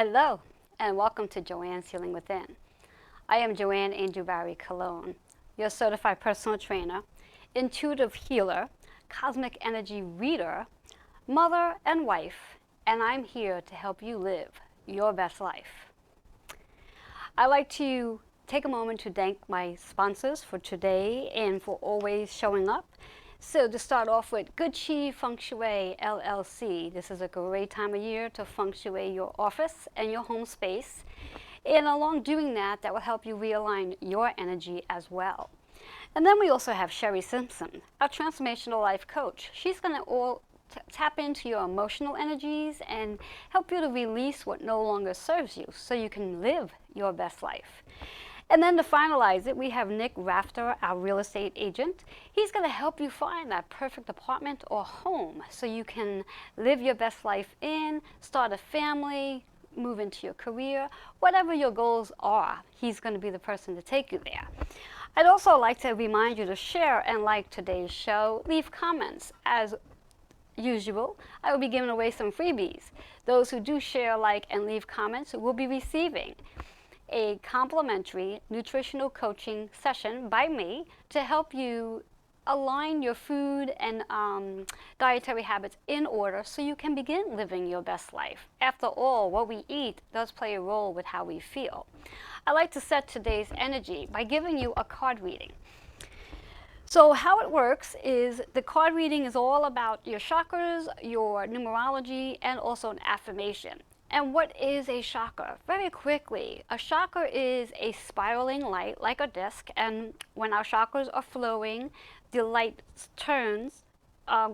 Hello, and welcome to Joanne's Healing Within. I am Joanne Angel Barry Cologne, your certified personal trainer, intuitive healer, cosmic energy reader, mother, and wife, and I'm here to help you live your best life. I'd like to take a moment to thank my sponsors for today and for always showing up. So to start off with, Good Chi Feng Shui LLC. This is a great time of year to feng shui your office and your home space. And along doing that, that will help you realign your energy as well. And then we also have Sherry Simpson, our transformational life coach. She's going to tap into your emotional energies and help you to release what no longer serves you so you can live your best life. And then to finalize it, we have Nick Rafter, our real estate agent. He's going to help you find that perfect apartment or home so you can live your best life in, start a family, move into your career, whatever your goals are. He's going to be the person to take you there. I'd also like to remind you to share and like today's show. Leave comments. As usual, I will be giving away some freebies. Those who do share, like, and leave comments will be receiving a complimentary nutritional coaching session by me to help you align your food and dietary habits in order so you can begin living your best life. After all, what we eat does play a role with how we feel. I like to set today's energy by giving you a card reading. So how it works is the card reading is all about your chakras, your numerology, and also an affirmation. And what is a chakra? Very quickly, a chakra is a spiraling light like a disc, and when our chakras are flowing, the light turns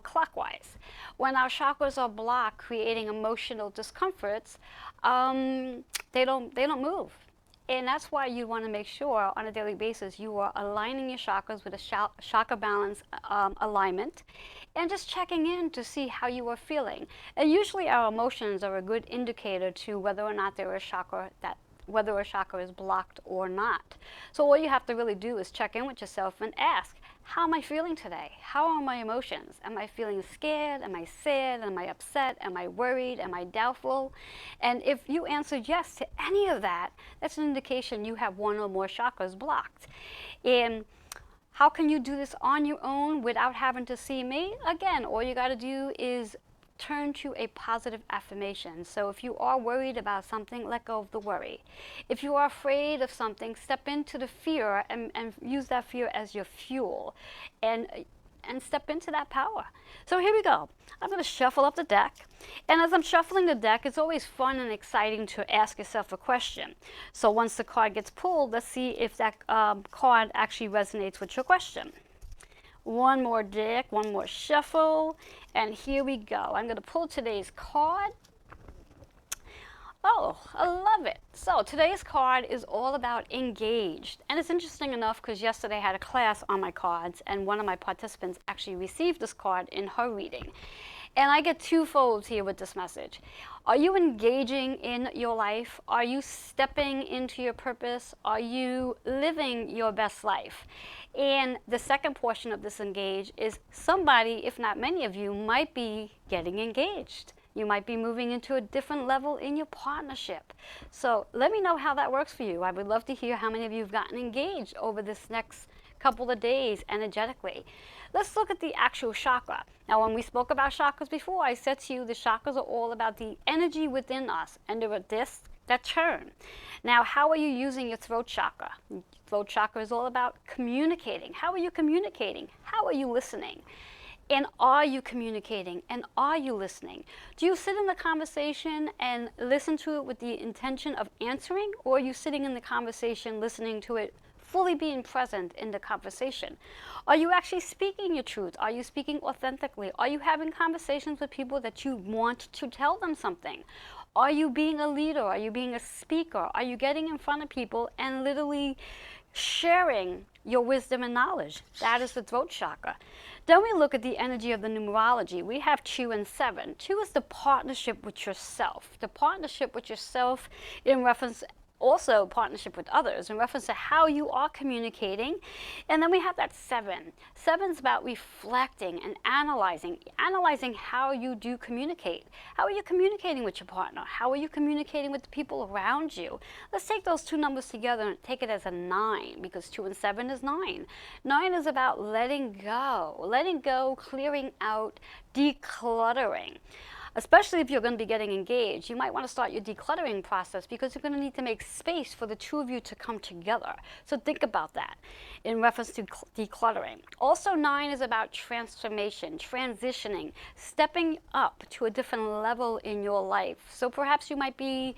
clockwise. When our chakras are blocked, creating emotional discomforts, they don't move. And that's why you want to make sure on a daily basis you are aligning your chakras with a chakra balance alignment and just checking in to see how you are feeling. And usually our emotions are a good indicator to whether or not whether a chakra is blocked or not. So all you have to really do is check in with yourself and ask, how am I feeling today? How are my emotions? Am I feeling scared? Am I sad? Am I upset? Am I worried? Am I doubtful? And if you answered yes to any of that, that's an indication you have one or more chakras blocked. And how can you do this on your own without having to see me? Again, all you got to do is turn to a positive affirmation. So if you are worried about something, let go of the worry. If you are afraid of something, step into the fear and use that fear as your fuel and step into that power. So here we go. I'm going to shuffle up the deck. And as I'm shuffling the deck, it's always fun and exciting to ask yourself a question. So once the card gets pulled, let's see if that card actually resonates with your question. One more deck, one more shuffle, and here we go. I'm going to pull today's card. Oh, I love it. So today's card is all about engaged. And it's interesting enough because yesterday I had a class on my cards, and one of my participants actually received this card in her reading. And I get two folds here with this message. Are you engaging in your life? Are you stepping into your purpose? Are you living your best life? And the second portion of this engage is somebody, if not many of you, might be getting engaged. You might be moving into a different level in your partnership. So let me know how that works for you. I would love to hear how many of you have gotten engaged over this next couple of days energetically. Let's look at the actual chakra. Now, when we spoke about chakras before, I said to you the chakras are all about the energy within us, and they're a disc that turn. Now, how are you using your throat chakra? Throat chakra is all about communicating. How are you communicating? How are you listening? And are you communicating? And are you listening? Do you sit in the conversation and listen to it with the intention of answering, or are you sitting in the conversation listening to it, fully being present in the conversation? Are you actually speaking your truth? Are you speaking authentically? Are you having conversations with people that you want to tell them something? Are you being a leader? Are you being a speaker? Are you getting in front of people and literally sharing your wisdom and knowledge? That is the throat chakra. Then we look at the energy of the numerology. We have 2 and 7. 2 is the partnership with yourself. The partnership with yourself in reference also partnership with others in reference to how you are communicating. And then we have that 7. 7's about reflecting and analyzing how you do communicate. How are you communicating with your partner? How are you communicating with the people around you? Let's take those two numbers together and take it as a 9, because 2 and 7 is 9. 9 is about letting go, clearing out, decluttering. Especially if you're going to be getting engaged, you might want to start your decluttering process, because you're going to need to make space for the two of you to come together. So think about that in reference to decluttering. Also, 9 is about transformation, transitioning, stepping up to a different level in your life. So perhaps you might be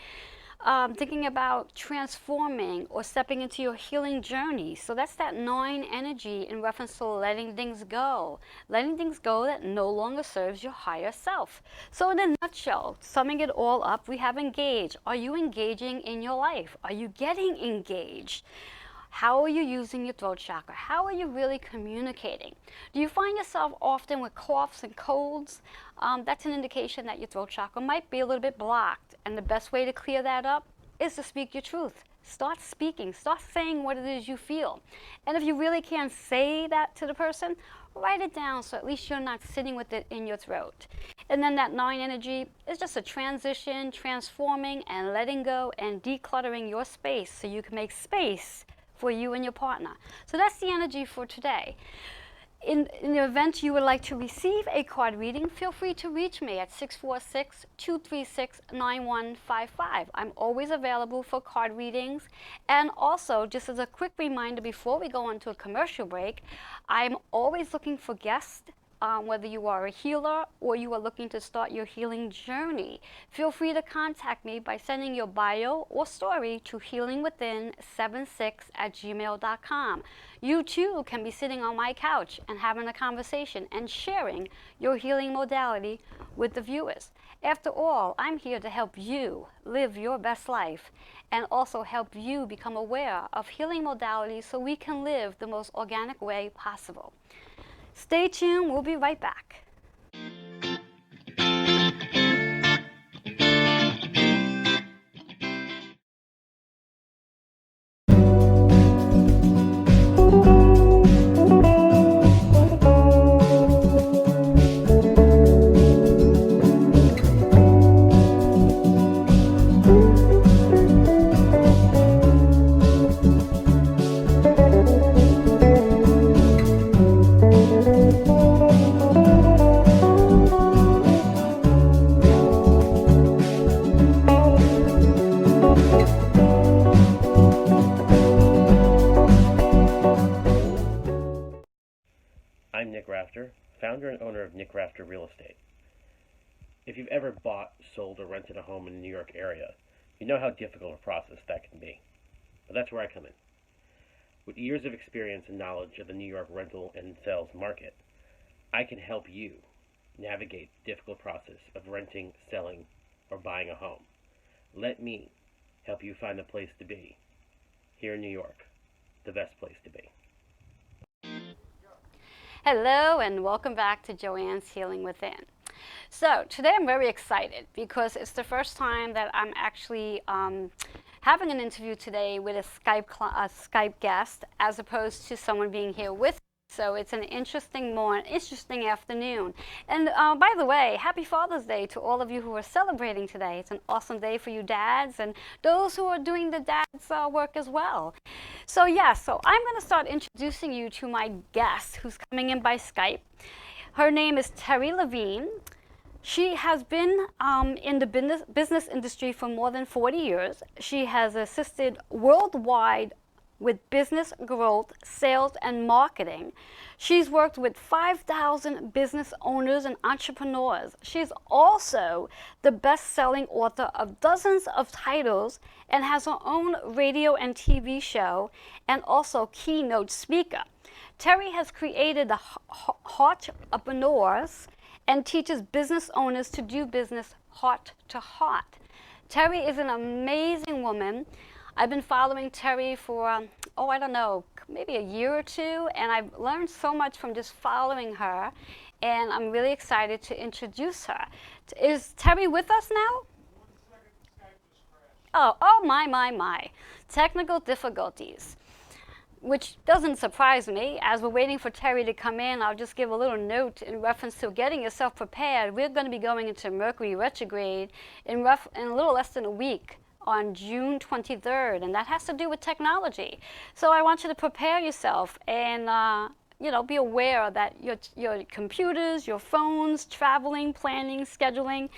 thinking about transforming or stepping into your healing journey. So that's that 9 energy in reference to letting things go that no longer serves your higher self. So in a nutshell, summing it all up, we have engage. Are you engaging in your life? Are you getting engaged? How are you using your throat chakra? How are you really communicating? Do you find yourself often with coughs and colds? That's an indication that your throat chakra might be a little bit blocked. And the best way to clear that up is to speak your truth. Start speaking. Start saying what it is you feel. And if you really can't say that to the person, write it down so at least you're not sitting with it in your throat. And then that 9 energy is just a transition, transforming and letting go and decluttering your space so you can make space for you and your partner. So that's the energy for today. In the event you would like to receive a card reading, feel free to reach me at 646-236-9155. I'm always available for card readings. And also, just as a quick reminder before we go on to a commercial break, I'm always looking for guests. Whether you are a healer or you are looking to start your healing journey, feel free to contact me by sending your bio or story to healingwithin76@gmail.com. You too can be sitting on my couch and having a conversation and sharing your healing modality with the viewers. After all, I'm here to help you live your best life and also help you become aware of healing modalities so we can live the most organic way possible. Stay tuned, we'll be right back. I'm Nick Rafter, founder and owner of Nick Rafter Real Estate. If you've ever bought, sold, or rented a home in the New York area, you know how difficult a process that can be. But that's where I come in. With years of experience and knowledge of the New York rental and sales market, I can help you navigate the difficult process of renting, selling, or buying a home. Let me help you find the place to be. Here in New York, the best place to be. Hello and welcome back to Joanne's Healing Within. So today I'm very excited because it's the first time that I'm actually having an interview today with a Skype guest as opposed to someone being here with me. So it's an interesting afternoon. And by the way, happy Father's Day to all of you who are celebrating today. It's an awesome day for you dads and those who are doing the dad's work as well. So so I'm going to start introducing you to my guest who's coming in by Skype. Her name is Terry Levine. She has been in the business industry for more than 40 years. She has assisted worldwide with business growth, sales, and marketing. She's worked with 5,000 business owners and entrepreneurs. She's also the best-selling author of dozens of titles and has her own radio and TV show and also keynote speaker. Terry has created the Heartpreneurs and teaches business owners to do business heart to heart. Terry is an amazing woman. I've been following Terry for, I don't know, maybe a year or two, and I've learned so much from just following her, and I'm really excited to introduce her. Is Terry with us now? Oh, my. Technical difficulties, which doesn't surprise me. As we're waiting for Terry to come in, I'll just give a little note in reference to getting yourself prepared. We're going to be going into Mercury retrograde in a little less than a week on June 23rd, and that has to do with technology. So I want you to prepare yourself and be aware that your computers, your phones, traveling, planning, scheduling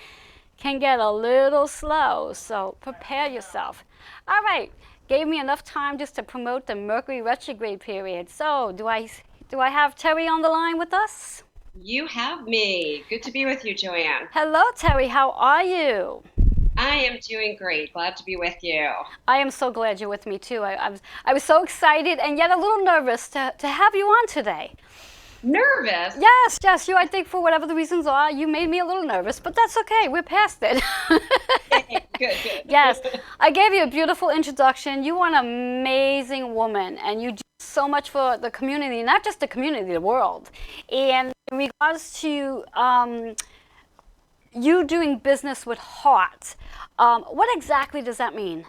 can get a little slow. So prepare yourself. All right, gave me enough time just to promote the Mercury retrograde period. So do I have Terry on the line with us? You have me. Good to be with you, Joanne. Hello, Terry. How are you? I am doing great. Glad to be with you. I am so glad you're with me too. I was so excited and yet a little nervous to have you on today. Nervous? Yes, you. I think for whatever the reasons are, you made me a little nervous, but that's okay. We're past it. Good. Yes, I gave you a beautiful introduction. You are an amazing woman, and you do so much for the community, not just the community, the world. And in regards to you doing business with heart, what exactly does that mean?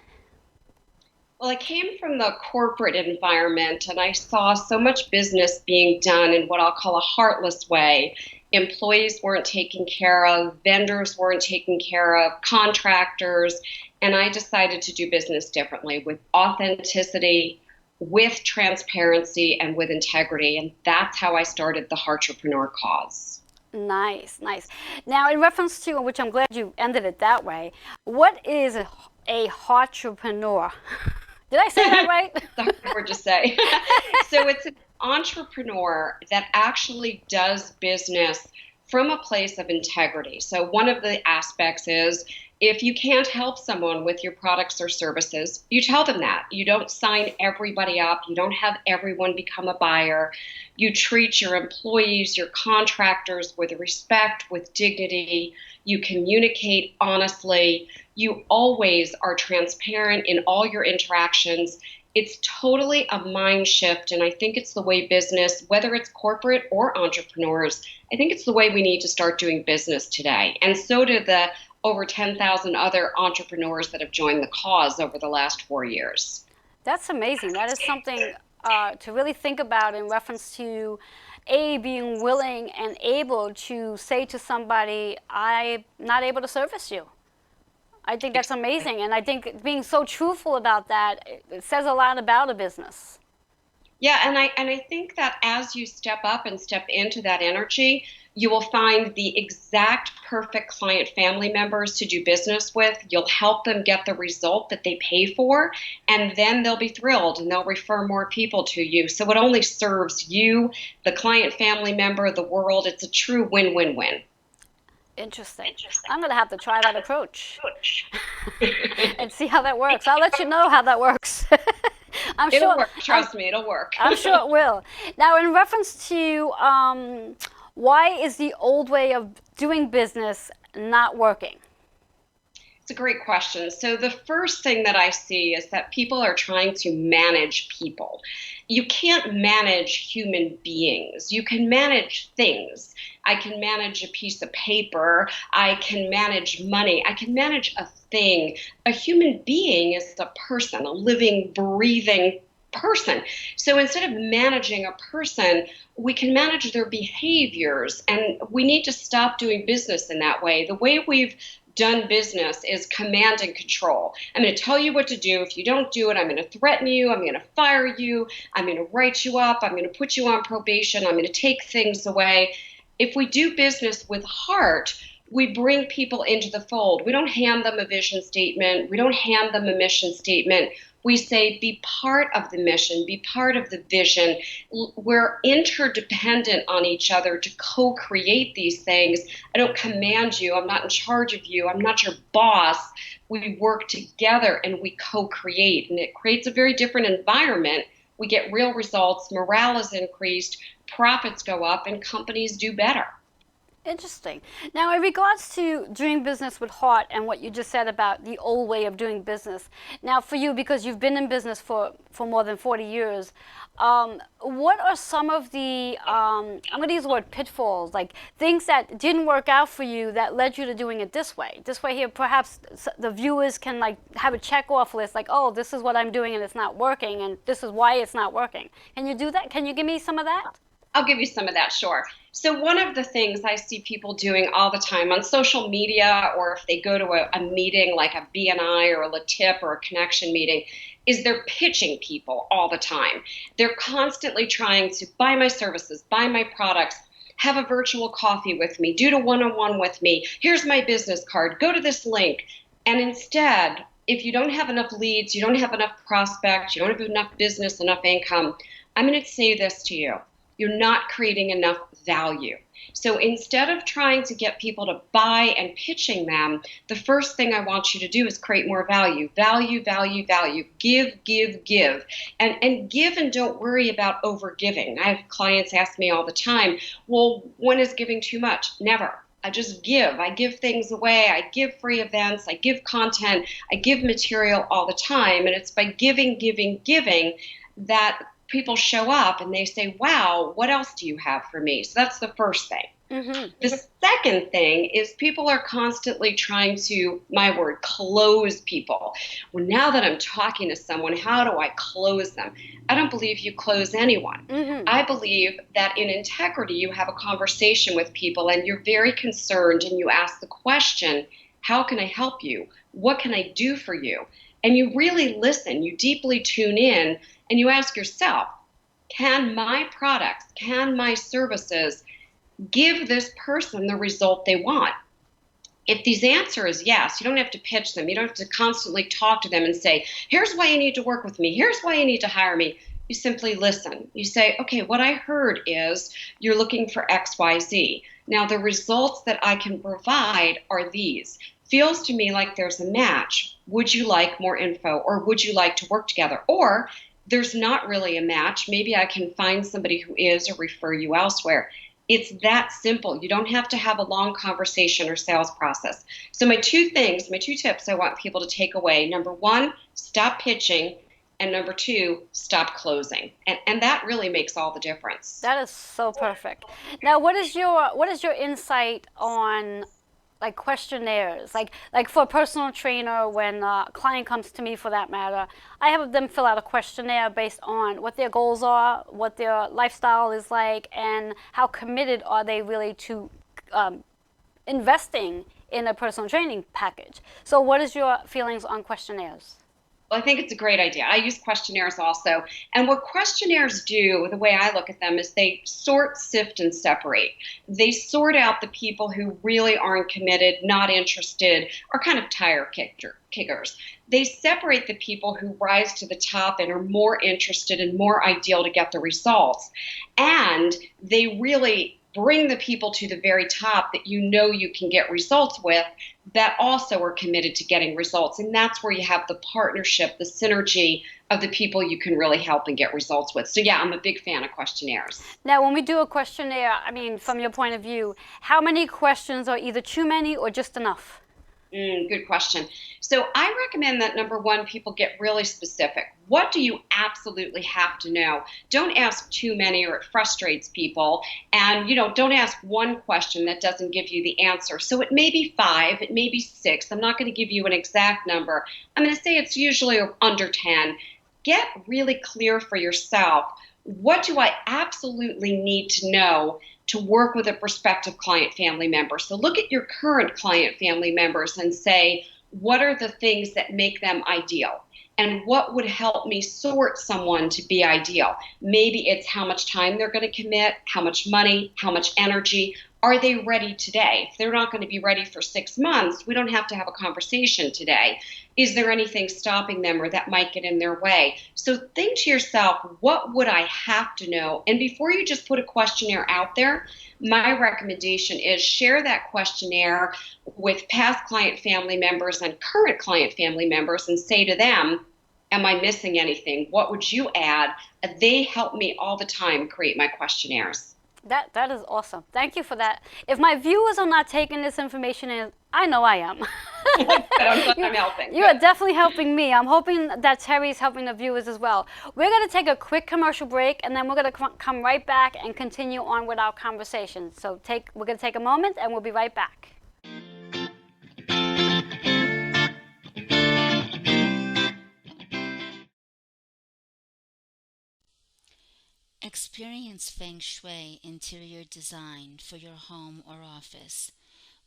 Well, I came from the corporate environment and I saw so much business being done in what I'll call a heartless way. Employees weren't taken care of, vendors weren't taken care of, contractors, and I decided to do business differently with authenticity, with transparency, and with integrity. And that's how I started the Heartrepreneur cause. Nice. Now, in reference to, which I'm glad you ended it that way, what is a heartrepreneur? Did I say that right? That's hard word to say. So it's an entrepreneur that actually does business from a place of integrity. So one of the aspects is if you can't help someone with your products or services, you tell them that. You don't sign everybody up. You don't have everyone become a buyer. You treat your employees, your contractors with respect, with dignity. You communicate honestly. You always are transparent in all your interactions. It's totally a mind shift, and I think it's the way business, whether it's corporate or entrepreneurs, I think it's the way we need to start doing business today. And so do the over 10,000 other entrepreneurs that have joined the cause over the last 4 years. That's amazing. That is something to really think about in reference to being willing and able to say to somebody, I'm not able to service you. I think that's amazing, and I think being so truthful about that, it says a lot about a business. Yeah, and I think that as you step up and step into that energy, you will find the exact perfect client family members to do business with. You'll help them get the result that they pay for, and then they'll be thrilled and they'll refer more people to you. So it only serves you, the client family member, the world. It's a true win-win-win. Interesting. I'm going to have to try that approach and see how that works. I'll let you know how that works. It'll work. Trust me, it'll work. I'm sure it will. Now, in reference to why is the old way of doing business not working? It's a great question. So the first thing that I see is that people are trying to manage people. You can't manage human beings. You can manage things. I can manage a piece of paper. I can manage money. I can manage a thing. A human being is a person, a living, breathing person. So instead of managing a person, we can manage their behaviors, and we need to stop doing business in that way. The way we've done business is command and control. I'm going to tell you what to do. If you don't do it, I'm going to threaten you. I'm going to fire you. I'm going to write you up. I'm going to put you on probation. I'm going to take things away. If we do business with heart, we bring people into the fold. We don't hand them a vision statement. We don't hand them a mission statement. We say, be part of the mission, be part of the vision. We're interdependent on each other to co-create these things. I don't command you. I'm not in charge of you. I'm not your boss. We work together and we co-create, and it creates a very different environment. We get real results. Morale is increased. Profits go up and companies do better. Interesting. Now, in regards to doing business with heart and what you just said about the old way of doing business, now for you, because you've been in business for more than 40 years, what are some of the, I'm going to use the word pitfalls, like things that didn't work out for you that led you to doing it this way? This way here, perhaps the viewers can like have a check off list, like, oh, this is what I'm doing and it's not working, and this is why it's not working. Can you do that? Can you give me some of that? I'll give you some of that, sure. So one of the things I see people doing all the time on social media, or if they go to a meeting like a BNI or a LaTip or a connection meeting, is they're pitching people all the time. They're constantly trying to buy my services, buy my products, have a virtual coffee with me, do a one-on-one with me, here's my business card, go to this link. And instead, if you don't have enough leads, you don't have enough prospects, you don't have enough business, enough income, I'm going to say this to you. You're not creating enough value. So instead of trying to get people to buy and pitching them, the first thing I want you to do is create more value. Value, value, value. Give, give, give. And give, and don't worry about over giving. I have clients ask me all the time, well, when is giving too much? Never. I just give. I give things away. I give free events. I give content. I give material all the time. And it's by giving, giving, giving that people show up and they say, wow, what else do you have for me? So that's the first thing. Mm-hmm. The second thing is people are constantly trying to, my word, close people. Well, now that I'm talking to someone, how do I close them? I don't believe you close anyone. Mm-hmm. I believe that in integrity, you have a conversation with people and you're very concerned and you ask the question, how can I help you? What can I do for you? And you really listen, you deeply tune in, and you ask yourself, can my products, can my services give this person the result they want? If the answer is yes, you don't have to pitch them. You don't have to constantly talk to them and say, here's why you need to work with me. Here's why you need to hire me. You simply listen. You say, okay, what I heard is you're looking for X, Y, Z. Now, the results that I can provide are these. Feels to me like there's a match. Would you like more info, or would you like to work together? Or there's not really a match. Maybe I can find somebody who is, or refer you elsewhere. It's that simple. You don't have to have a long conversation or sales process. So my two tips I want people to take away. Number one, stop pitching. And number two, stop closing. And that really makes all the difference. That is so perfect. Now, what is your insight on like questionnaires? Like for a personal trainer, when a client comes to me for that matter, I have them fill out a questionnaire based on what their goals are, what their lifestyle is like, and how committed are they really to investing in a personal training package. So what is your feelings on questionnaires? Well, I think it's a great idea. I use questionnaires also. And what questionnaires do, the way I look at them, is they sort, sift, and separate. They sort out the people who really aren't committed, not interested, or kind of tire kickers. They separate the people who rise to the top and are more interested and more ideal to get the results. And they really bring the people to the very top that you know you can get results with, that also are committed to getting results. And that's where you have the partnership, the synergy of the people you can really help and get results with. So yeah, I'm a big fan of questionnaires. Now, when we do a questionnaire, I mean, from your point of view, how many questions are either too many or just enough? Good question. So I recommend that number one, people get really specific. What do you absolutely have to know? Don't ask too many or it frustrates people. And, don't ask one question that doesn't give you the answer. So it may be 5, it may be 6. I'm not going to give you an exact number. I'm going to say it's usually under 10. Get really clear for yourself. What do I absolutely need to know to work with a prospective client family member? So look at your current client family members and say, what are the things that make them ideal? And what would help me sort someone to be ideal? Maybe it's how much time they're going to commit, how much money, how much energy. Are they ready today? If they're not going to be ready for 6 months, we don't have to have a conversation today. Is there anything stopping them or that might get in their way? So think to yourself, what would I have to know? And before you just put a questionnaire out there, my recommendation is share that questionnaire with past client family members and current client family members and say to them, am I missing anything? What would you add? They help me all the time create my questionnaires. That is awesome. Thank you for that. If my viewers are not taking this information in, I know I am. I'm glad I'm helping. You are definitely helping me. I'm hoping that Terry's helping the viewers as well. We're going to take a quick commercial break, and then we're going to come right back and continue on with our conversation. So we're going to take a moment, and we'll be right back. Experience Feng Shui interior design for your home or office.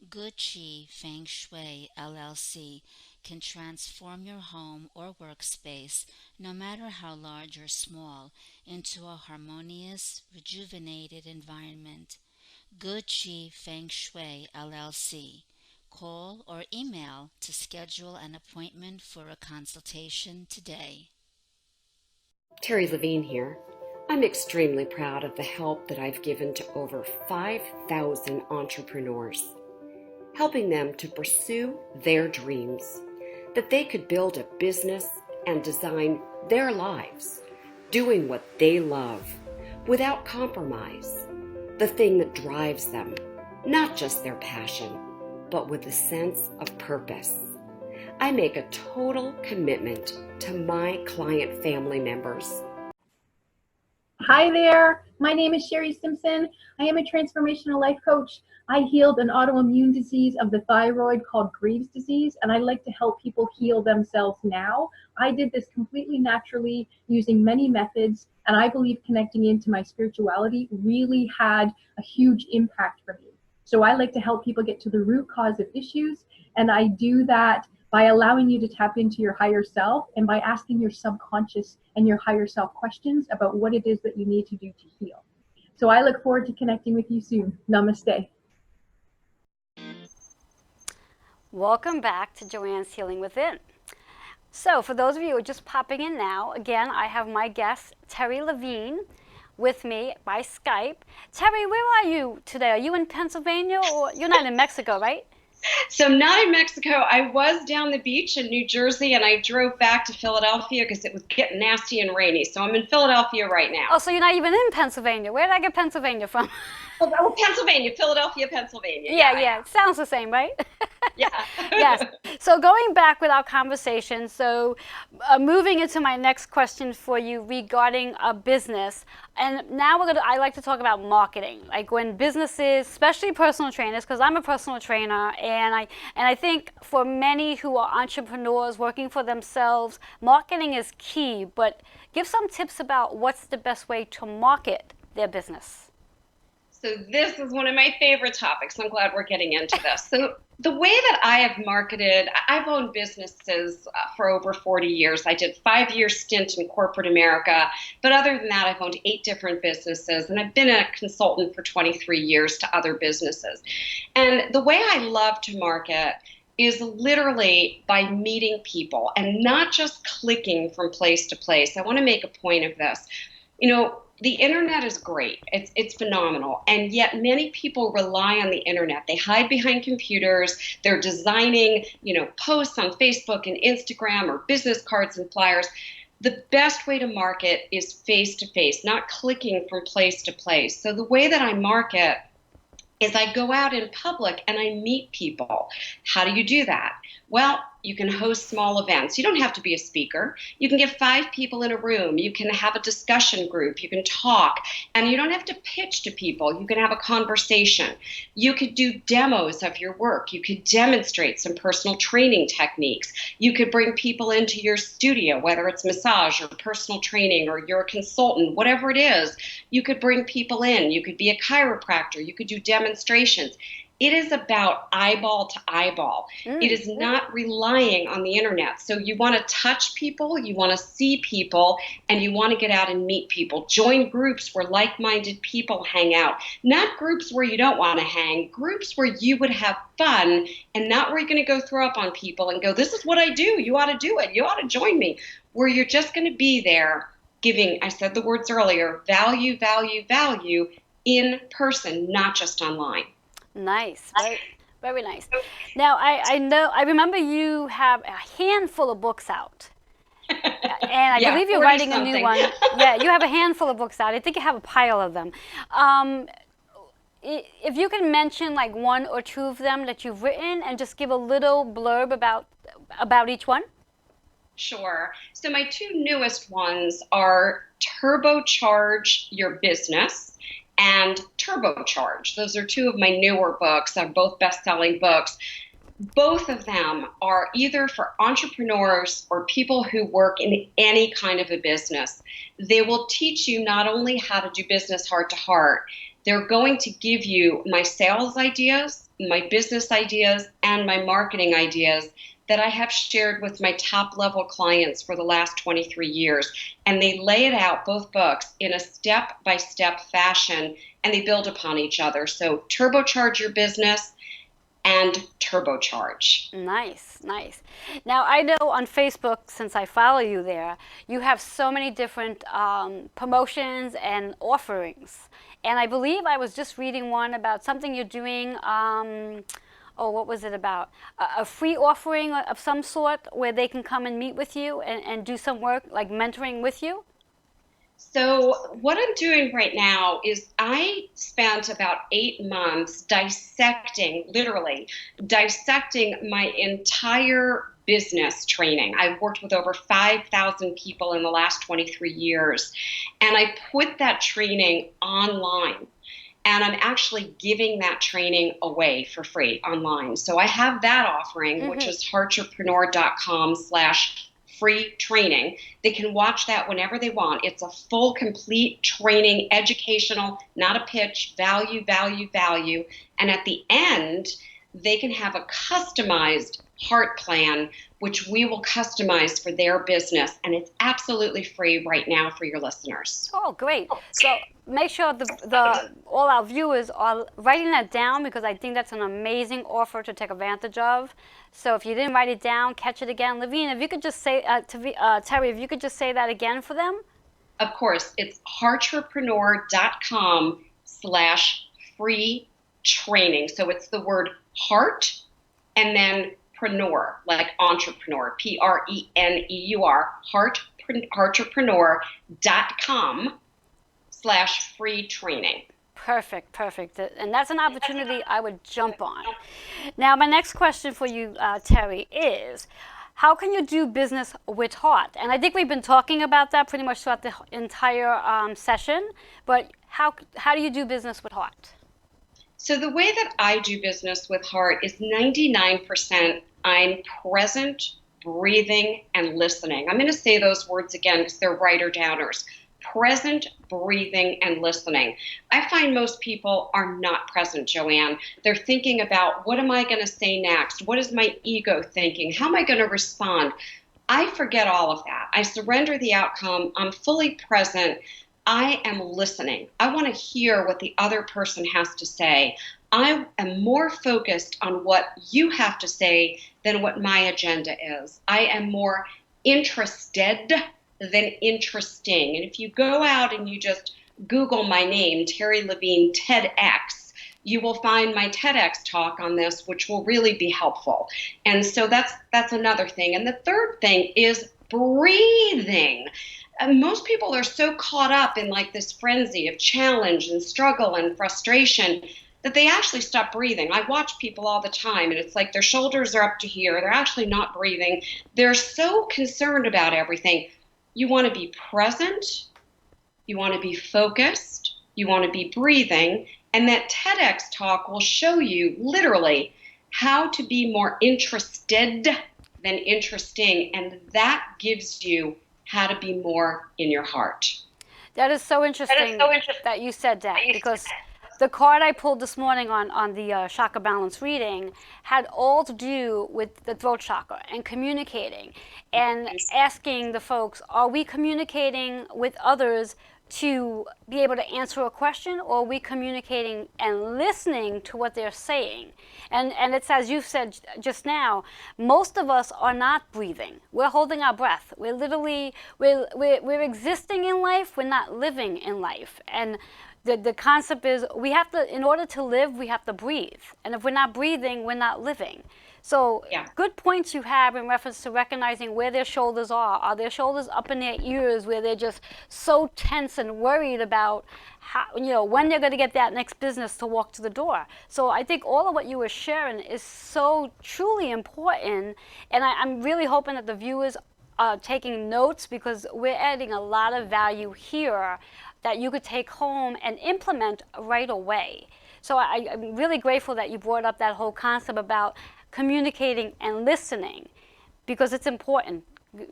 Gucci Feng Shui LLC can transform your home or workspace, no matter how large or small, into a harmonious, rejuvenated environment. Gucci Feng Shui LLC. Call or email to schedule an appointment for a consultation today. Terry Levine here. I'm extremely proud of the help that I've given to over 5,000 entrepreneurs, helping them to pursue their dreams, that they could build a business and design their lives, doing what they love, without compromise, the thing that drives them, not just their passion, but with a sense of purpose. I make a total commitment to my client family members. Hi there, my name is Sherry Simpson. I am a transformational life coach. I healed an autoimmune disease of the thyroid called Graves' disease, and I like to help people heal themselves now. I did this completely naturally using many methods, and I believe connecting into my spirituality really had a huge impact for me. So I like to help people get to the root cause of issues, and I do that by allowing you to tap into your higher self and by asking your subconscious and your higher self questions about what it is that you need to do to heal. So I look forward to connecting with you soon. Namaste. Welcome back to Joanne's Healing Within. So for those of you who are just popping in now, again, I have my guest, Terry Levine, with me by Skype. Terry, where are you today? Are you in Pennsylvania, or you're not in Mexico, right? So I'm not in Mexico. I was down the beach in New Jersey, and I drove back to Philadelphia because it was getting nasty and rainy. So I'm in Philadelphia right now. Oh, so you're not even in Pennsylvania. Where did I get Pennsylvania from? Oh, Pennsylvania, Philadelphia, Pennsylvania. Yeah. Sounds the same, right? Yeah. Yes. So going back with our conversation, so moving into my next question for you regarding a business, and now I like to talk about marketing, like when businesses, especially personal trainers, because I'm a personal trainer, and I think for many who are entrepreneurs working for themselves, marketing is key. But give some tips about what's the best way to market their business. So this is one of my favorite topics. I'm glad we're getting into this. So the way that I have marketed, I've owned businesses for over 40 years. I did a 5-year stint in corporate America. But other than that, I've owned 8 different businesses. And I've been a consultant for 23 years to other businesses. And the way I love to market is literally by meeting people and not just clicking from place to place. I want to make a point of this. You know, the internet is great. It's phenomenal. And yet many people rely on the internet. They hide behind computers. They're designing, posts on Facebook and Instagram or business cards and flyers. The best way to market is face to face, not clicking from place to place. So the way that I market is I go out in public and I meet people. How do you do that? Well, you can host small events. You don't have to be a speaker. You can get 5 people in a room. You can have a discussion group. You can talk. And you don't have to pitch to people. You can have a conversation. You could do demos of your work. You could demonstrate some personal training techniques. You could bring people into your studio, whether it's massage or personal training or you're a consultant, whatever it is. You could bring people in. You could be a chiropractor. You could do demonstrations. It is about eyeball to eyeball. It is not relying on the internet. So you want to touch people, you want to see people, and you want to get out and meet people. Join groups where like-minded people hang out. Not groups where you don't want to hang, groups where you would have fun and not where you're going to go throw up on people and go, this is what I do. You ought to do it. You ought to join me. Where you're just going to be there giving, I said the words earlier, value, value, value in person, not just online. Nice, very nice. Now, I remember you have a handful of books out, and I believe you're writing a new one. Yeah, you have a handful of books out. I think you have a pile of them. if you can mention like one or two of them that you've written and just give a little blurb about each one. Sure. So my two newest ones are Turbocharge Your Business and Turbocharge. Those are two of my newer books. They're both best-selling books. Both of them are either for entrepreneurs or people who work in any kind of a business. They will teach you not only how to do business heart to heart, they're going to give you my sales ideas, my business ideas, and my marketing ideas that I have shared with my top level clients for the last 23 years. And they lay it out, both books, in a step-by-step fashion, and they build upon each other. So Turbocharge Your Business and Turbocharge. Nice, nice. Now, I know on Facebook, since I follow you there, you have so many different promotions and offerings. And I believe I was just reading one about something you're doing. What was it about? A free offering of some sort where they can come and meet with you and do some work, like mentoring with you? So what I'm doing right now is I spent about 8 months literally dissecting my entire business training. I've worked with over 5,000 people in the last 23 years, and I put that training online. And I'm actually giving that training away for free online. So I have that offering, which is heartrepreneur.com/free training. They can watch that whenever they want. It's a full, complete training, educational, not a pitch, value, value, value. And at the end, they can have a customized heart plan, which we will customize for their business. And it's absolutely free right now for your listeners. Oh, great. So make sure all our viewers are writing that down, because I think that's an amazing offer to take advantage of. So if you didn't write it down, catch it again. Levine, if you could just say, Terry, if you could just say that again for them. Of course, it's heartrepreneur.com/free training. So it's the word heart and then preneur, like entrepreneur, PRENEUR, heartrepreneur.com/free training. Perfect, perfect. And that's an opportunity I would jump on. Now, my next question for you, Terry, is how can you do business with heart? And I think we've been talking about that pretty much throughout the entire session, but how do you do business with heart? So the way that I do business with heart is 99% I'm present, breathing, and listening. I'm going to say those words again because they're writer-downers. Present, breathing, and listening. I find most people are not present, Joanne. They're thinking about, what am I going to say next? What is my ego thinking? How am I going to respond? I forget all of that. I surrender the outcome. I'm fully present. I am listening. I want to hear what the other person has to say. I am more focused on what you have to say than what my agenda is. I am more interested than interesting. And if you go out and you just Google my name, Terry Levine TEDx, you will find my TEDx talk on this, which will really be helpful. And so that's another thing. And the third thing is breathing. Most people are so caught up in like this frenzy of challenge and struggle and frustration that they actually stop breathing. I watch people all the time, and it's like their shoulders are up to here. They're actually not breathing. They're so concerned about everything. You want to be present. You want to be focused. You want to be breathing. And that TEDx talk will show you literally how to be more interested than interesting. And that gives you how to be more in your heart. That is so interesting that you said that, because the card I pulled this morning on the chakra balance reading had all to do with the throat chakra and communicating and asking the folks, are we communicating with others to be able to answer a question, or are we communicating and listening to what they're saying? And it's as you said just now, most of us are not breathing. We're holding our breath. We're literally, we're existing in life, we're not living in life. And the concept is we have to, in order to live, we have to breathe. And if we're not breathing, we're not living. So Yeah. good points you have in reference to recognizing where their shoulders are. Are their shoulders up in their ears where they're just so tense and worried about how, when they're going to get that next business to walk to the door? So I think all of what you were sharing is so truly important. And I'm really hoping that the viewers are taking notes, because we're adding a lot of value here that you could take home and implement right away. So I'm really grateful that you brought up that whole concept about communicating and listening, because it's important.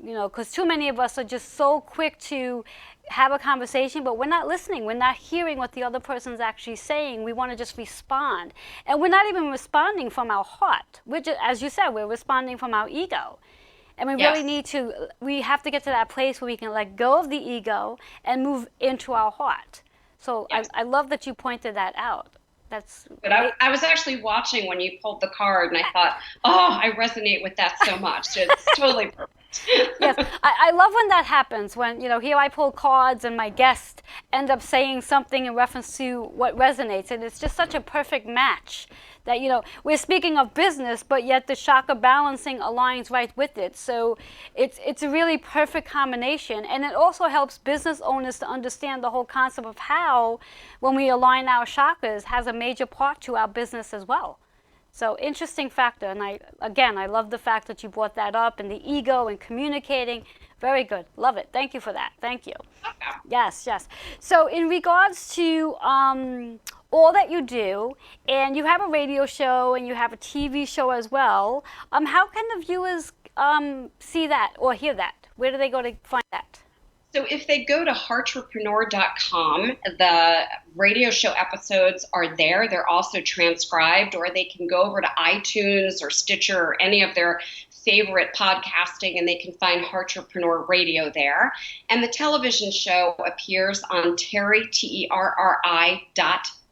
Because too many of us are just so quick to have a conversation, but we're not listening. We're not hearing what the other person's actually saying. We want to just respond. And we're not even responding from our heart. We're just, as you said, we're responding from our ego. And we Yes. really we have to get to that place where we can let go of the ego and move into our heart. So Yes. I love that you pointed that out. But I was actually watching when you pulled the card, and I thought, oh, I resonate with that so much. It's totally perfect. Yes, I love when that happens, when, here I pull cards and my guest end up saying something in reference to what resonates. And it's just such a perfect match that, we're speaking of business, but yet the chakra balancing aligns right with it. So it's a really perfect combination. And it also helps business owners to understand the whole concept of how, when we align our chakras, has a major part to our business as well. So interesting factor, and I love the fact that you brought that up, and the ego and communicating. Very good, love it. Thank you for that. Thank you. Okay. Yes. So in regards to all that you do, and you have a radio show and you have a TV show as well, how can the viewers see that or hear that? Where do they go to find that? So if they go to heartrepreneur.com, the radio show episodes are there. They're also transcribed, or they can go over to iTunes or Stitcher or any of their favorite podcasting, and they can find Heartrepreneur Radio there. And the television show appears on Terry,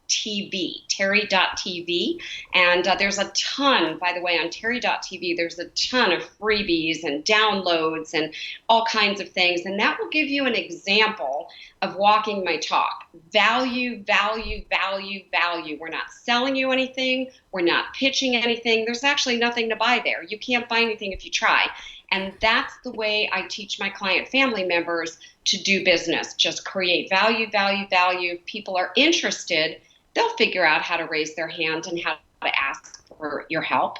Terry.tv, and there's a ton, by the way, on Terry.tv, there's a ton of freebies and downloads and all kinds of things, and that will give you an example of walking my talk. Value, value, value, value. We're not selling you anything. We're not pitching anything. There's actually nothing to buy there. You can't buy anything if you try. And that's the way I teach my client family members to do business. Just create value, value, value. If people are interested, they'll figure out how to raise their hand and how to ask for your help.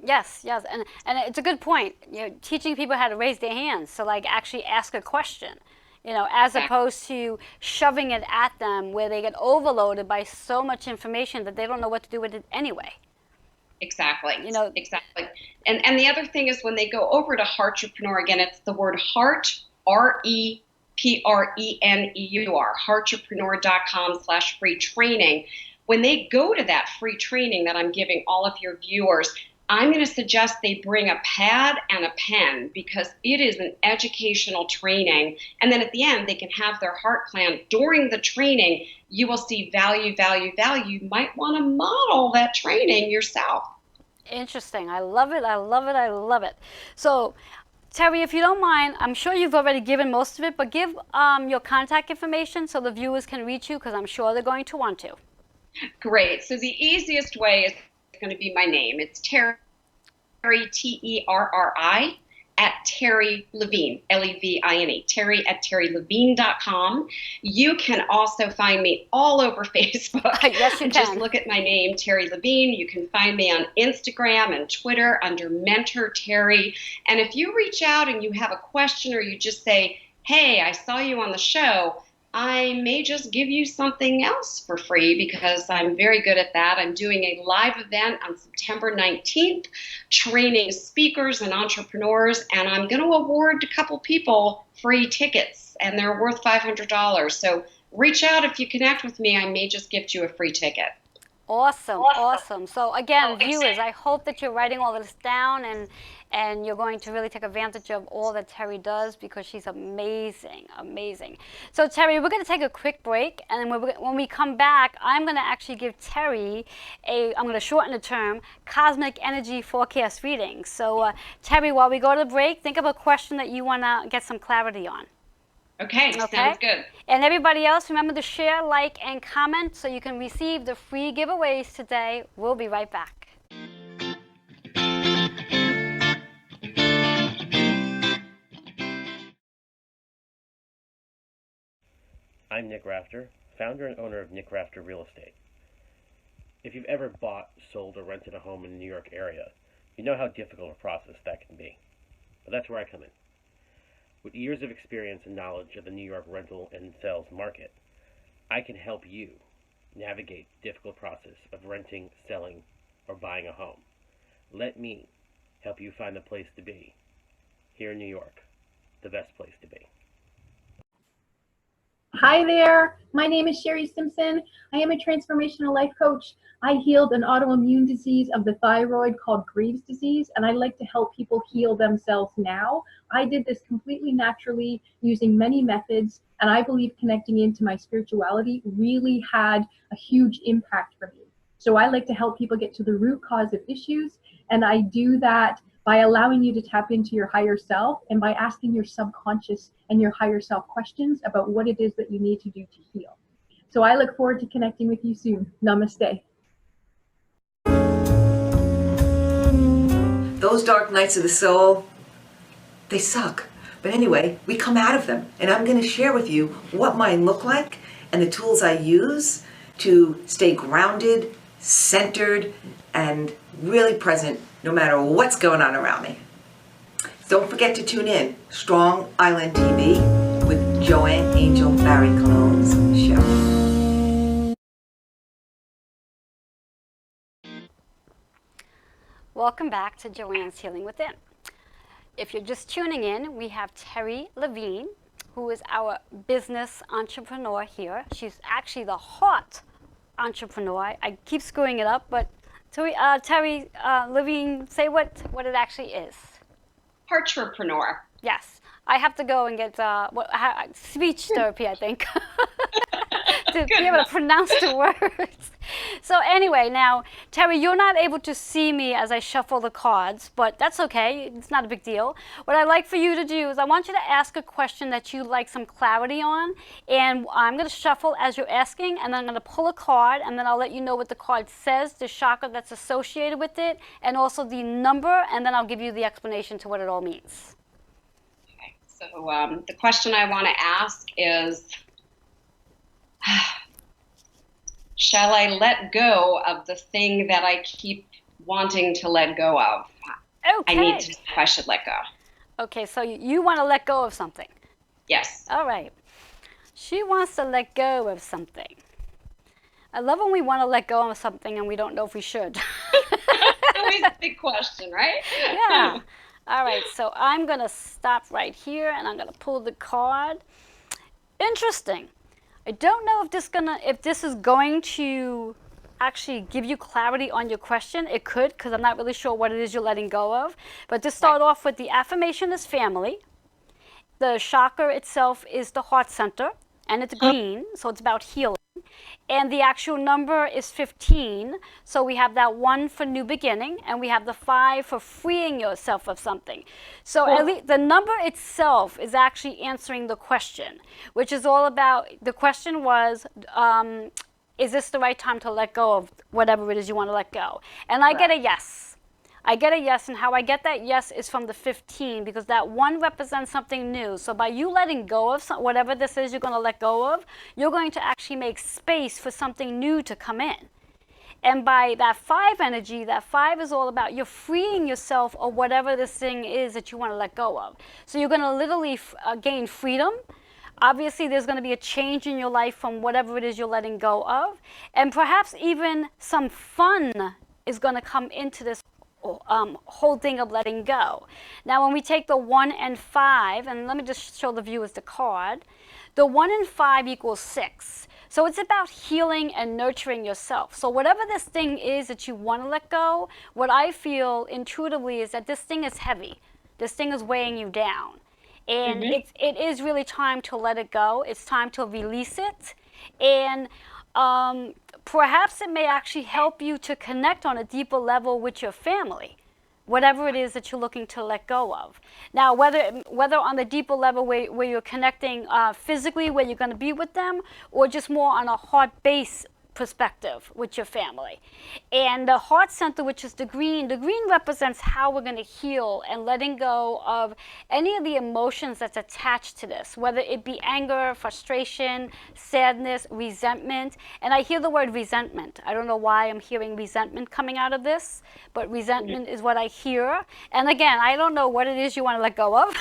Yes, and it's a good point. Teaching people how to raise their hands, so like actually ask a question, as opposed to shoving it at them where they get overloaded by so much information that they don't know what to do with it anyway. Exactly. Exactly. And the other thing is, when they go over to Heartrepreneur, again, it's the word heart, Repreneur, heartrepreneur.com/free training. When they go to that free training that I'm giving all of your viewers, I'm going to suggest they bring a pad and a pen, because it is an educational training. And then at the end, they can have their heart plan. During the training, you will see value, value, value. You might want to model that training yourself. Interesting. I love it. I love it. I love it. So, Terry, if you don't mind, I'm sure you've already given most of it, but give your contact information so the viewers can reach you, because I'm sure they're going to want to. Great. So the easiest way is going to be my name. It's Terry, Terri, at Terry Levine, Levine, Terry at terrylevine.com. You can also find me all over Facebook. Yes, you can. Just look at my name, Terry Levine. You can find me on Instagram and Twitter under Mentor Terry. And if you reach out and you have a question, or you just say, hey, I saw you on the show, I may just give you something else for free, because I'm very good at that. I'm doing a live event on September 19th, training speakers and entrepreneurs, and I'm going to award a couple people free tickets, and they're worth $500. So reach out if you connect with me. I may just gift you a free ticket. Awesome. So again, viewers, I hope that you're writing all this down, and you're going to really take advantage of all that Terry does, because she's amazing. So Terry, we're going to take a quick break, and then when we come back, I'm going to actually give Terry I'm going to shorten the term, cosmic energy forecast reading. So Terry, while we go to the break, think of a question that you want to get some clarity on. Okay, sounds good. And everybody else, remember to share, like, and comment so you can receive the free giveaways today. We'll be right back. I'm Nick Rafter, founder and owner of Nick Rafter Real Estate. If you've ever bought, sold, or rented a home in the New York area, you know how difficult a process that can be. But that's where I come in. With years of experience and knowledge of the New York rental and sales market, I can help you navigate the difficult process of renting, selling, or buying a home. Let me help you find the place to be here in New York, the best place to be. Hi there, my name is Sherry Simpson. I am a transformational life coach. I healed an autoimmune disease of the thyroid called Graves' disease, and I like to help people heal themselves now. I did this completely naturally using many methods, and I believe connecting into my spirituality really had a huge impact for me. So I like to help people get to the root cause of issues, and I do that by allowing you to tap into your higher self and by asking your subconscious and your higher self questions about what it is that you need to do to heal. So I look forward to connecting with you soon. Namaste. Those dark nights of the soul, they suck. But anyway, we come out of them, and I'm going to share with you what mine look like and the tools I use to stay grounded, centered, and really present no matter what's going on around me. Don't forget to tune in, Strong Island TV with Joanne Angel Barry Cologne's show. Welcome back to Joanne's Healing Within. If you're just tuning in, we have Terry Levine, who is our business entrepreneur here. She's actually the heart entrepreneur. I keep screwing it up, but Terry Levine, say what it actually is. Entrepreneur. Yes, I have to go and get speech therapy, I think, to be able to pronounce the words. So anyway, now, Terry, you're not able to see me as I shuffle the cards, but that's okay. It's not a big deal. What I'd like for you to do is I want you to ask a question that you'd like some clarity on, and I'm going to shuffle as you're asking, and then I'm going to pull a card, and then I'll let you know what the card says, the chakra that's associated with it, and also the number, and then I'll give you the explanation to what it all means. Okay, so the question I want to ask is, shall I let go of the thing that I keep wanting to let go of? Okay. I need to know if I should let go. Okay, so you want to let go of something. Yes. All right. She wants to let go of something. I love when we want to let go of something and we don't know if we should. Always a big question, right? Yeah. All right, so I'm going to stop right here and I'm going to pull the card. Interesting. I don't know if this is going to actually give you clarity on your question. It could, because I'm not really sure what it is you're letting go of. But to start off with, the affirmation is family. The chakra itself is the heart center, and it's green, so it's about healing. And the actual number is 15, so we have that 1 for new beginning, and we have the 5 for freeing yourself of something. So at least the number itself is actually answering the question, which is all about, the question was, is this the right time to let go of whatever it is you want to let go? And I get a yes. I get a yes, and how I get that yes is from the 15, because that 1 represents something new. So by you letting go of whatever this is you're going to let go of, you're going to actually make space for something new to come in. And by that 5 energy, that 5 is all about you're freeing yourself of whatever this thing is that you want to let go of. So you're going to literally gain freedom. Obviously, there's going to be a change in your life from whatever it is you're letting go of. And perhaps even some fun is going to come into this whole thing of letting go. Now, when we take the 1 and 5, and let me just show the viewers the card, the 1 and 5 equals 6. So it's about healing and nurturing yourself. So whatever this thing is that you want to let go, what I feel intuitively is that this thing is heavy. This thing is weighing you down. And it is really time to let it go. It's time to release it. And perhaps it may actually help you to connect on a deeper level with your family, whatever it is that you're looking to let go of. Now, whether on the deeper level where you're connecting physically, where you're going to be with them, or just more on a heart base perspective with your family. And the heart center, which is the green represents how we're going to heal and letting go of any of the emotions that's attached to this, whether it be anger, frustration, sadness, resentment. And I hear the word resentment. I don't know why I'm hearing resentment coming out of this, but resentment is what I hear. And again, I don't know what it is you want to let go of.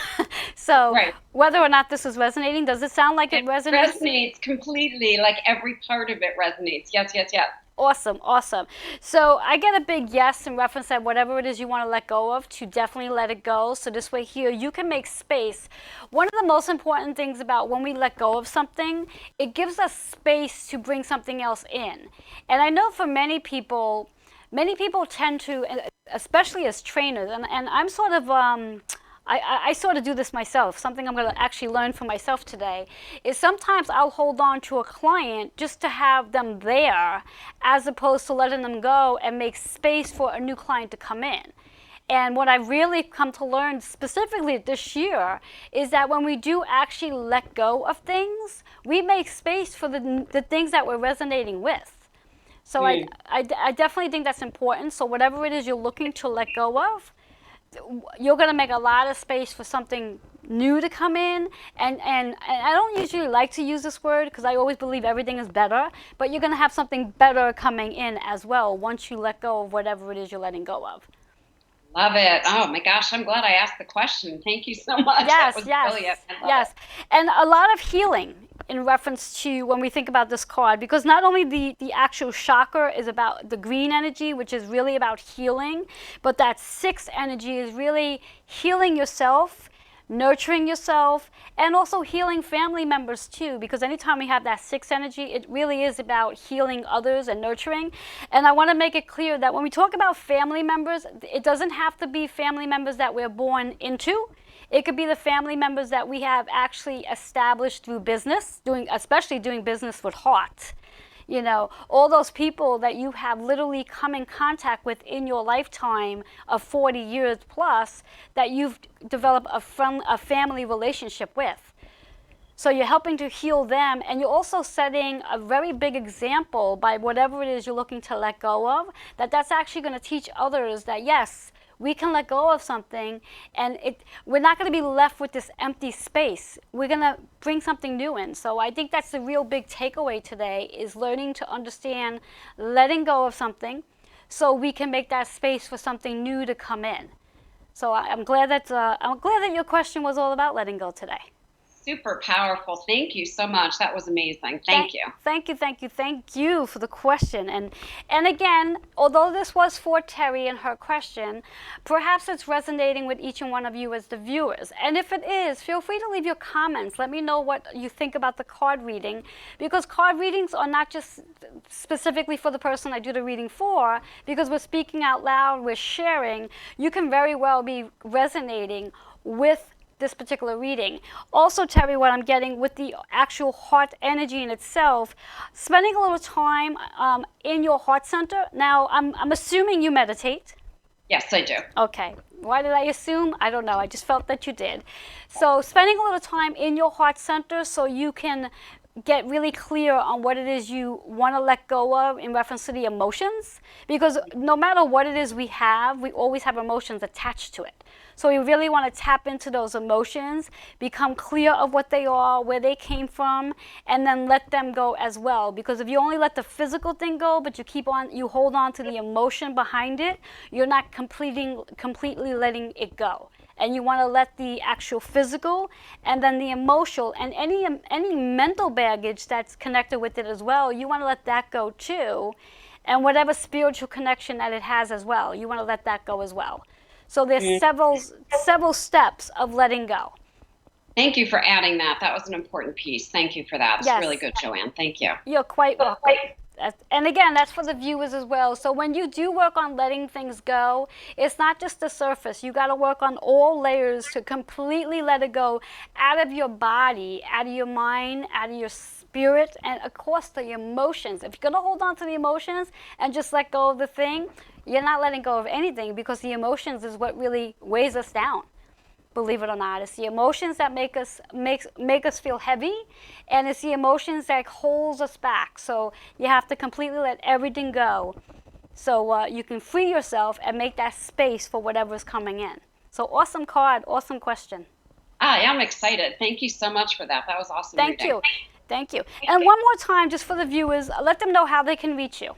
So Right. whether or not this is resonating, does it sound like it resonates? Resonates completely, like every part of it resonates. Yes, yes, yes. Awesome, awesome. So I get a big yes in reference that whatever it is you want to let go of, to definitely let it go. So this way here, you can make space. One of the most important things about when we let go of something, it gives us space to bring something else in. And I know for many people tend to, especially as trainers, and I'm sort of, I sort of do this myself. Something I'm going to actually learn for myself today is sometimes I'll hold on to a client just to have them there as opposed to letting them go and make space for a new client to come in. And what I've really come to learn specifically this year is that when we do actually let go of things, we make space for the things that we're resonating with. So I definitely think that's important. So whatever it is you're looking to let go of, you're going to make a lot of space for something new to come in. And I don't usually like to use this word because I always believe everything is better, but you're going to have something better coming in as well once you let go of whatever it is you're letting go of. Love it. Oh my gosh, I'm glad I asked the question. Thank you so much. Yes, that was yes, brilliant. I love yes. it. And a lot of healing in reference to when we think about this card, because not only the actual chakra is about the green energy, which is really about healing, but that 6 energy is really healing yourself, nurturing yourself, and also healing family members too, because anytime we have that 6 energy, it really is about healing others and nurturing. And I want to make it clear that when we talk about family members, it doesn't have to be family members that we're born into. It could be the family members that we have actually established through business, especially doing business with heart. You know, all those people that you have literally come in contact with in your lifetime of 40 years plus that you've developed a family relationship with. So you're helping to heal them, and you're also setting a very big example by whatever it is you're looking to let go of, that's actually going to teach others that yes, we can let go of something, and we're not going to be left with this empty space. We're going to bring something new in. So I think that's the real big takeaway today, is learning to understand letting go of something so we can make that space for something new to come in. So I'm glad that your question was all about letting go today. Super powerful. Thank you so much. That was amazing. Thank you. Thank you for the question. And again, although this was for Terry and her question, perhaps it's resonating with each and one of you as the viewers. And if it is, feel free to leave your comments. Let me know what you think about the card reading, because card readings are not just specifically for the person I do the reading for, because we're speaking out loud, we're sharing. You can very well be resonating with this particular reading. Also, Terry, what I'm getting with the actual heart energy in itself, spending a little time in your heart center. Now, I'm assuming you meditate. Yes, I do. Okay. Why did I assume? I don't know. I just felt that you did. So spending a little time in your heart center so you can get really clear on what it is you want to let go of in reference to the emotions, because no matter what it is we always have emotions attached to it. So we really want to tap into those emotions, become clear of what they are, where they came from, and then let them go as well. Because if you only let the physical thing go, but you hold on to the emotion behind it, you're not completely letting it go. And you want to let the actual physical and then the emotional and any mental baggage that's connected with it as well, you want to let that go too. And whatever spiritual connection that it has as well, you want to let that go as well. So there's several steps of letting go. Thank you for adding that. That was an important piece. Thank you for that. It's Yes. really good, Joanne. Thank you. You're quite welcome. And again, that's for the viewers as well. So when you do work on letting things go, it's not just the surface. You got to work on all layers to completely let it go out of your body, out of your mind, out of your spirit, and of course the emotions. If you're going to hold on to the emotions and just let go of the thing, you're not letting go of anything, because the emotions is what really weighs us down. believe it or not. It's the emotions that make us feel heavy, and it's the emotions that holds us back. So you have to completely let everything go, so you can free yourself and make that space for whatever's coming in. So awesome card, awesome question. I'm excited. Thank you so much for that. That was awesome. Thank you. Thank you. And one more time, just for the viewers, let them know how they can reach you.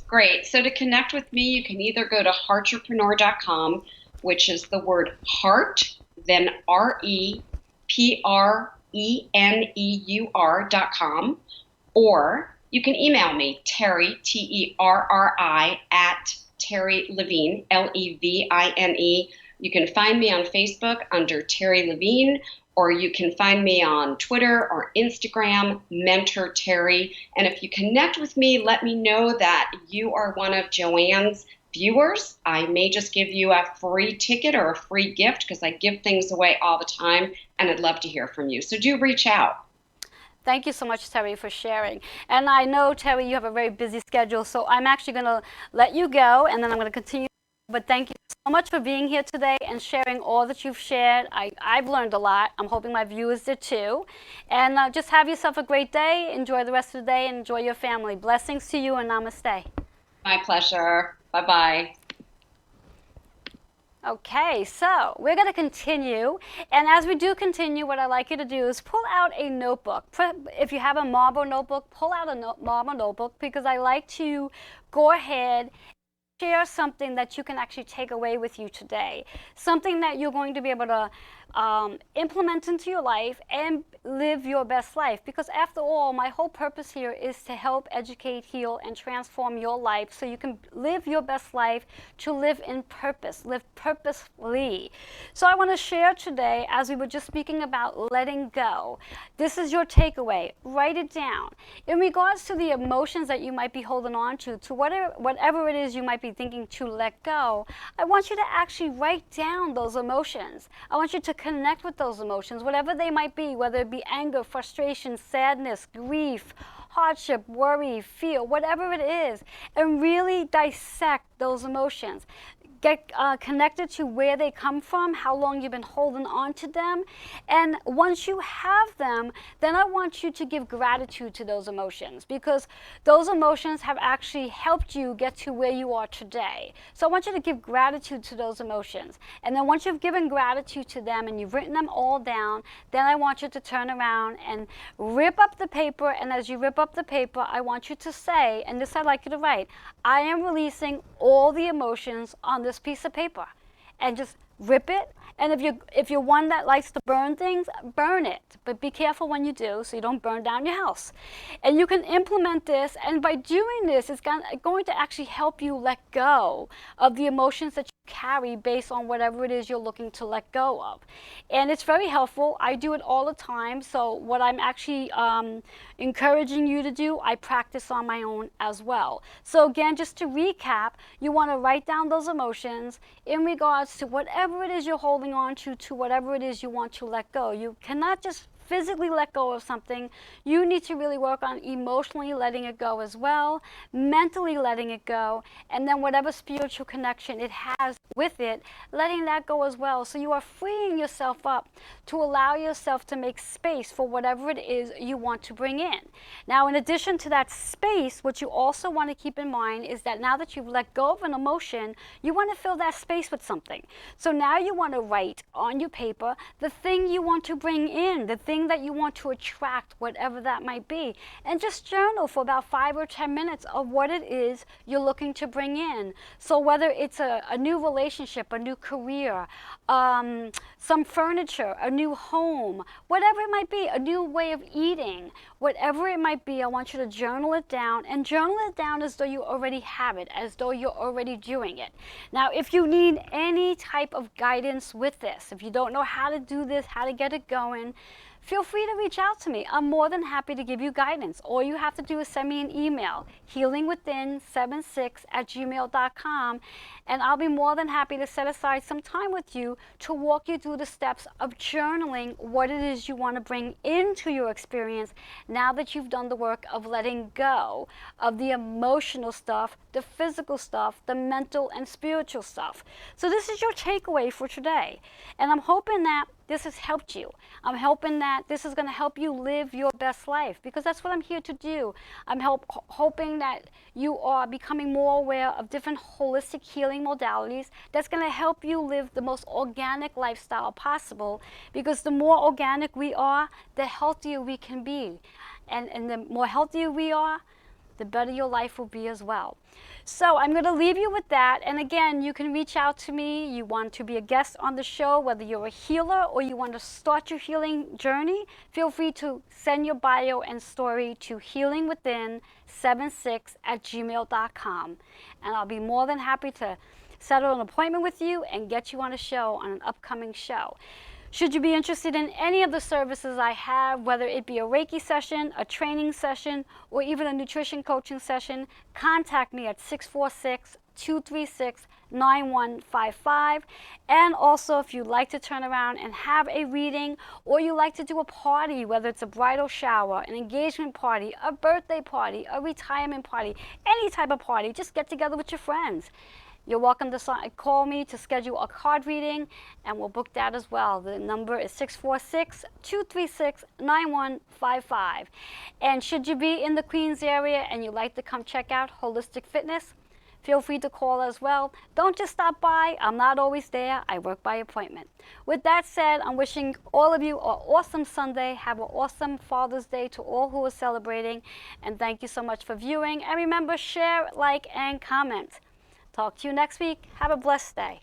Great. So to connect with me, you can either go to heartrepreneur.com, which is the word heart, then REPRENEUR.com, or you can email me, Terry, TERRI, at Terry Levine, LEVINE. You can find me on Facebook under Terry Levine, or you can find me on Twitter or Instagram, Mentor Terry. And if you connect with me, let me know that you are one of Joanne's viewers. I may just give you a free ticket or a free gift, because I give things away all the time, and I'd love to hear from you. So do reach out. Thank you so much, Terry, for sharing. And I know, Terry, you have a very busy schedule, so I'm actually going to let you go, and then I'm going to continue. But thank you so much for being here today and sharing all that you've shared. I've learned a lot. I'm hoping my viewers did too. And just have yourself a great day. Enjoy the rest of the day and enjoy your family. Blessings to you, and namaste. My pleasure. Bye-bye. Okay, so we're going to continue, and as we do continue, what I'd like you to do is pull out a notebook. If you have a marble notebook, pull out a marble notebook, because I like to go ahead and share something that you can actually take away with you today, something that you're going to be able to implement into your life and live your best life. Because after all, my whole purpose here is to help educate, heal, and transform your life so you can live your best life, to live in purpose, live purposefully. So I want to share today, as we were just speaking about letting go, this is your takeaway. Write it down. In regards to the emotions that you might be holding on to whatever it is you might be thinking to let go, I want you to actually write down those emotions. I want you to connect with those emotions, whatever they might be, whether it be anger, frustration, sadness, grief, hardship, worry, fear, whatever it is, and really dissect those emotions. Get connected to where they come from, how long you've been holding on to them. And once you have them, then I want you to give gratitude to those emotions, because those emotions have actually helped you get to where you are today. So I want you to give gratitude to those emotions. And then once you've given gratitude to them and you've written them all down, then I want you to turn around and rip up the paper. And as you rip up the paper, I want you to say, and this I'd like you to write, I am releasing all the emotions on this piece of paper, and just rip it. And if you're one that likes to burn things, burn it, but be careful when you do, so you don't burn down your house. And you can implement this, and by doing this, it's going to actually help you let go of the emotions that you carry based on whatever it is you're looking to let go of. And it's very helpful. I do it all the time. So what I'm actually encouraging you to do, I practice on my own as well. So again, just to recap, you want to write down those emotions in regards to whatever it is you're holding on to whatever it is you want to let go. You cannot just physically let go of something. You need to really work on emotionally letting it go as well, mentally letting it go, and then whatever spiritual connection it has with it, letting that go as well. So you are freeing yourself up to allow yourself to make space for whatever it is you want to bring in. Now, in addition to that space, what you also want to keep in mind is that now that you've let go of an emotion, you want to fill that space with something. So now you want to write on your paper the thing you want to bring in, the thing that you want to attract, whatever that might be, and just journal for about 5 or 10 minutes of what it is you're looking to bring in. So whether it's a new relationship, a new career, some furniture, a new home, whatever it might be, a new way of eating, whatever it might be, I want you to journal it down, and journal it down as though you already have it, as though you're already doing it. Now, if you need any type of guidance with this, if you don't know how to do this, how to get it going, feel free to reach out to me. I'm more than happy to give you guidance. All you have to do is send me an email, healingwithin76@gmail.com, and I'll be more than happy to set aside some time with you to walk you through the steps of journaling what it is you want to bring into your experience now that you've done the work of letting go of the emotional stuff, the physical stuff, the mental and spiritual stuff. So this is your takeaway for today. And I'm hoping that this has helped you. I'm hoping that this is going to help you live your best life, because that's what I'm here to do. I'm hoping that you are becoming more aware of different holistic healing modalities that's going to help you live the most organic lifestyle possible, because the more organic we are, the healthier we can be. And the more healthier we are, the better your life will be as well. So I'm going to leave you with that. And again, you can reach out to me. You want to be a guest on the show, whether you're a healer or you want to start your healing journey, feel free to send your bio and story to healingwithin76@gmail.com. And I'll be more than happy to settle an appointment with you and get you on a show, on an upcoming show. Should you be interested in any of the services I have, whether it be a Reiki session, a training session, or even a nutrition coaching session, contact me at 646-236-9155. And also, if you'd like to turn around and have a reading, or you like to do a party, whether it's a bridal shower, an engagement party, a birthday party, a retirement party, any type of party, just get together with your friends. You're welcome to call me to schedule a card reading, and we'll book that as well. The number is 646-236-9155. And should you be in the Queens area and you'd like to come check out Holistic Fitness, feel free to call as well. Don't just stop by. I'm not always there. I work by appointment. With that said, I'm wishing all of you an awesome Sunday. Have an awesome Father's Day to all who are celebrating. And thank you so much for viewing. And remember, share, like, and comment. Talk to you next week. Have a blessed day.